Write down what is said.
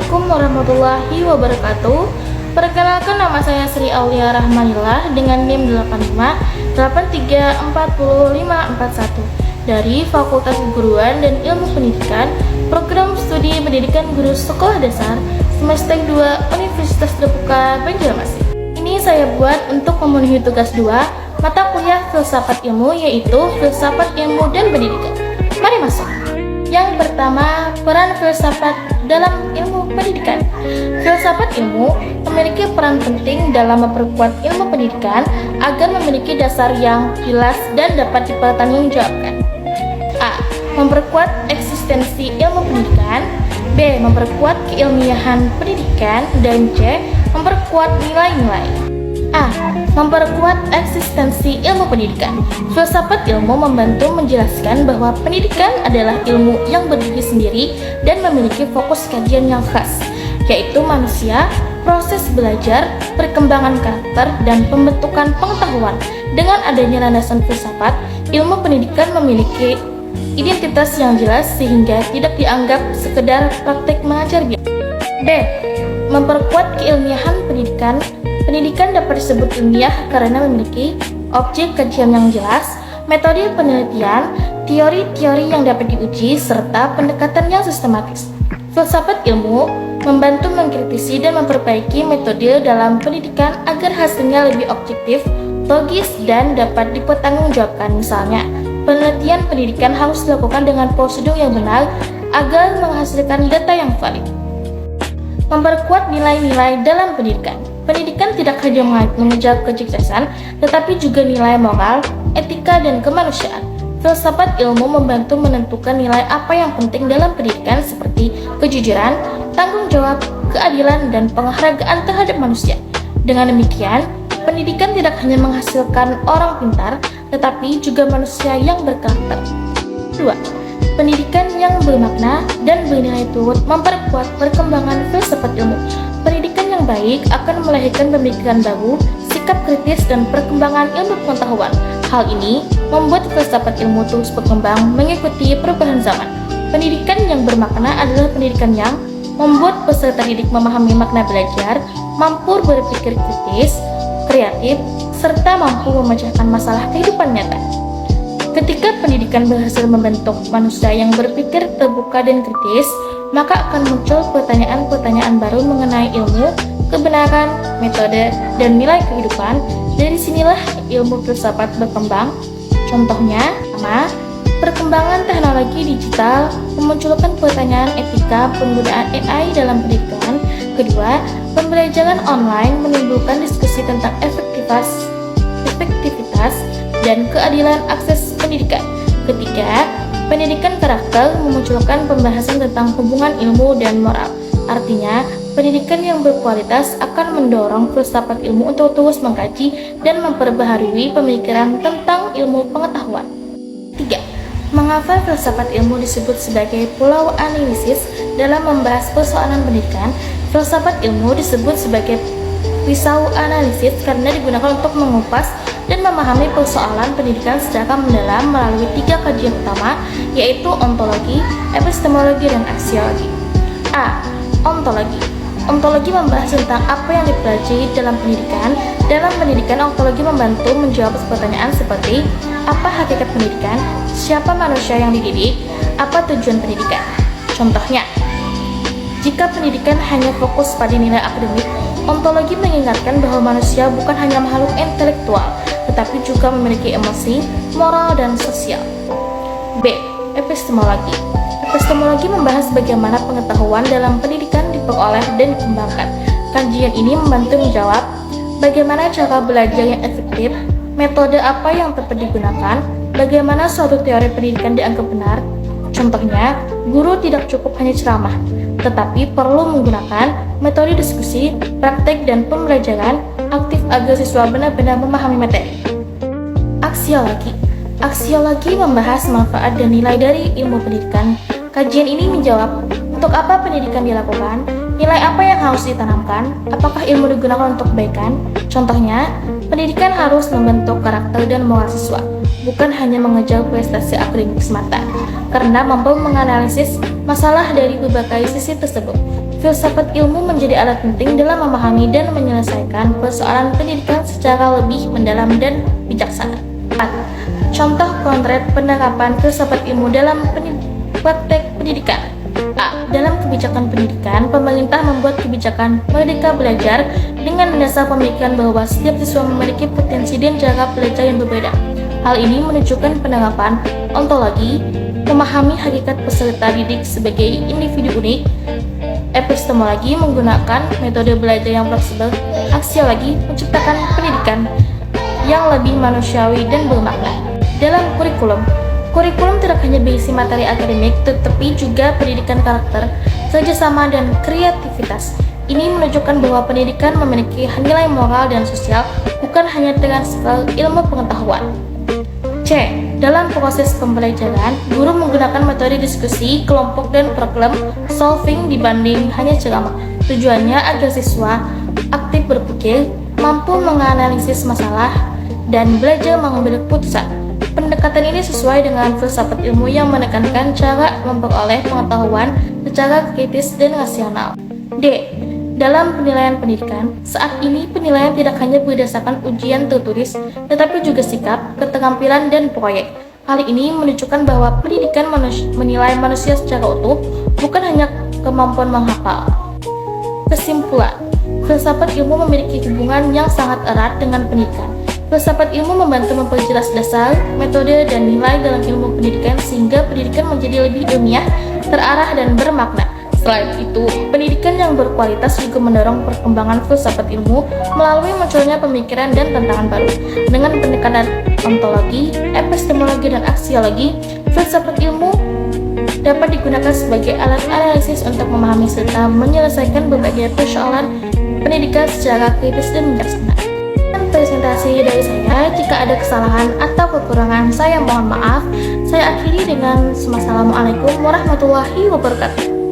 Assalamualaikum warahmatullahi wabarakatuh. Perkenalkan, nama saya Sri Aulia Rahmanillah dengan NIM 85834541 dari Fakultas Keguruan dan Ilmu Pendidikan, Program Studi Pendidikan Guru Sekolah Dasar, Semester 2 Universitas Terbuka Banjarmasin. Ini saya buat untuk memenuhi tugas 2 mata kuliah Filsafat Ilmu, yaitu Filsafat Ilmu dan Pendidikan. Mari masuk. Yang pertama, peran filsafat dalam ilmu pendidikan. Filsafat ilmu memiliki peran penting dalam memperkuat ilmu pendidikan agar memiliki dasar yang jelas dan dapat dipertanggungjawabkan. A. Memperkuat eksistensi ilmu pendidikan. B. Memperkuat keilmiahan pendidikan. Dan C. Memperkuat nilai-nilai. A. Memperkuat eksistensi ilmu pendidikan. Filsafat ilmu membantu menjelaskan bahwa pendidikan adalah ilmu yang berdiri sendiri dan memiliki fokus kajian yang khas, yaitu manusia, proses belajar, perkembangan karakter, dan pembentukan pengetahuan. Dengan adanya landasan filsafat, ilmu pendidikan memiliki identitas yang jelas sehingga tidak dianggap sekedar praktek mengajar biasa. B. Memperkuat keilmiahan pendidikan. Pendidikan dapat disebut ilmiah karena memiliki objek kajian yang jelas, metode penelitian, teori-teori yang dapat diuji, serta pendekatan yang sistematis. Filsafat ilmu membantu mengkritisi dan memperbaiki metode dalam pendidikan agar hasilnya lebih objektif, logis, dan dapat dipertanggungjawabkan. Misalnya, penelitian pendidikan harus dilakukan dengan prosedur yang benar agar menghasilkan data yang valid. Memperkuat nilai-nilai dalam pendidikan. Pendidikan tidak hanya mengejar kesuksesan, tetapi juga nilai moral, etika, dan kemanusiaan. Filsafat ilmu membantu menentukan nilai apa yang penting dalam pendidikan seperti kejujuran, tanggung jawab, keadilan, dan penghargaan terhadap manusia. Dengan demikian, pendidikan tidak hanya menghasilkan orang pintar, tetapi juga manusia yang berkarakter. 2. Pendidikan yang bermakna dan bernilai turut memperkuat perkembangan filsafat ilmu. Pendidikan yang baik akan melahirkan pemikiran baru, sikap kritis, dan perkembangan ilmu pengetahuan. Hal ini membuat filsafat ilmu terus berkembang mengikuti perubahan zaman. Pendidikan yang bermakna adalah pendidikan yang membuat peserta didik memahami makna belajar, mampu berpikir kritis, kreatif, serta mampu memecahkan masalah kehidupan nyata. Ketika pendidikan berhasil membentuk manusia yang berpikir terbuka dan kritis, maka akan muncul pertanyaan-pertanyaan baru mengenai ilmu, kebenaran, metode, dan nilai kehidupan. Dari sinilah ilmu filsafat berkembang. Contohnya, pertama, perkembangan teknologi digital memunculkan pertanyaan etika penggunaan AI dalam pendidikan. Kedua, pembelajaran online menimbulkan diskusi tentang efektivitas dan keadilan akses pendidikan. Ketiga, pendidikan karakter memunculkan pembahasan tentang hubungan ilmu dan moral. Artinya, pendidikan yang berkualitas akan mendorong filsafat ilmu untuk terus mengkaji dan memperbaharui pemikiran tentang ilmu pengetahuan. 3. Mengapa filsafat ilmu disebut sebagai pulau analisis? Dalam membahas persoalan pendidikan, filsafat ilmu disebut sebagai pisau analisis karena digunakan untuk mengupas dan memahami persoalan pendidikan secara mendalam melalui 3 kajian utama, yaitu ontologi, epistemologi, dan aksiologi. A. Ontologi. Ontologi membahas tentang apa yang dipelajari dalam pendidikan. Dalam pendidikan, ontologi membantu menjawab pertanyaan seperti apa hakikat pendidikan, siapa manusia yang dididik, apa tujuan pendidikan. Contohnya, jika pendidikan hanya fokus pada nilai akademik, ontologi mengingatkan bahwa manusia bukan hanya makhluk intelektual, tetapi juga memiliki emosi, moral, dan sosial. B. Epistemologi. Epistemologi membahas bagaimana pengetahuan dalam pendidikan diperoleh dan dikembangkan. Kajian ini membantu menjawab bagaimana cara belajar yang efektif, metode apa yang tepat digunakan, bagaimana suatu teori pendidikan dianggap benar. Contohnya, guru tidak cukup hanya ceramah, tetapi perlu menggunakan metode diskusi, praktek, dan pembelajaran aktif agar siswa benar-benar memahami materi. Aksiologi. Aksiologi membahas manfaat dan nilai dari ilmu pendidikan. Kajian ini menjawab untuk apa pendidikan dilakukan, nilai apa yang harus ditanamkan, apakah ilmu digunakan untuk kebaikan. Contohnya, pendidikan harus membentuk karakter dan moral siswa, bukan hanya mengejar prestasi akademik semata, karena mampu menganalisis masalah dari berbagai sisi tersebut. filsafat ilmu menjadi alat penting dalam memahami dan menyelesaikan persoalan pendidikan secara lebih mendalam dan bijaksana. 4. Contoh konkret penerapan filsafat ilmu dalam praktek pendidikan. A. Dalam kebijakan pendidikan, pemerintah membuat kebijakan Merdeka Belajar dengan dasar pemikiran bahwa setiap siswa memiliki potensi dan cara belajar yang berbeda. Hal ini menunjukkan penerapan ontologi, memahami hakikat peserta didik sebagai individu unik. Epistemologi menggunakan metode belajar yang fleksibel. Aksiologi menciptakan pendidikan yang lebih manusiawi dan bermakna. Dalam kurikulum tidak hanya berisi materi akademik, tetapi juga pendidikan karakter, kerjasama, dan kreativitas. Ini menunjukkan bahwa pendidikan memiliki nilai moral dan sosial, bukan hanya transfer ilmu pengetahuan. C. Dalam proses pembelajaran, guru menggunakan metode diskusi, kelompok, dan problem solving dibanding hanya ceramah. Tujuannya agar siswa aktif berpikir, mampu menganalisis masalah, dan belajar mengambil keputusan. Pendekatan ini sesuai dengan filsafat ilmu yang menekankan cara memperoleh pengetahuan secara kritis dan rasional. D. Dalam penilaian pendidikan, saat ini penilaian tidak hanya berdasarkan ujian tertulis, tetapi juga sikap, keterampilan, dan proyek. Hal ini menunjukkan bahwa pendidikan menilai manusia secara utuh, bukan hanya kemampuan menghafal. Kesimpulan, filsafat ilmu memiliki hubungan yang sangat erat dengan pendidikan. Filsafat ilmu membantu memperjelas dasar, metode, dan nilai dalam ilmu pendidikan sehingga pendidikan menjadi lebih ilmiah, terarah, dan bermakna. Selain itu, pendidikan yang berkualitas juga mendorong perkembangan filsafat ilmu melalui munculnya pemikiran dan tantangan baru. Dengan pendekatan ontologi, epistemologi, dan aksiologi, filsafat ilmu dapat digunakan sebagai alat analisis untuk memahami serta menyelesaikan berbagai persoalan pendidikan secara kritis dan bijaksana. Presentasi dari saya. Jika ada kesalahan atau kekurangan, saya mohon maaf. Saya akhiri dengan Assalamualaikum warahmatullahi wabarakatuh.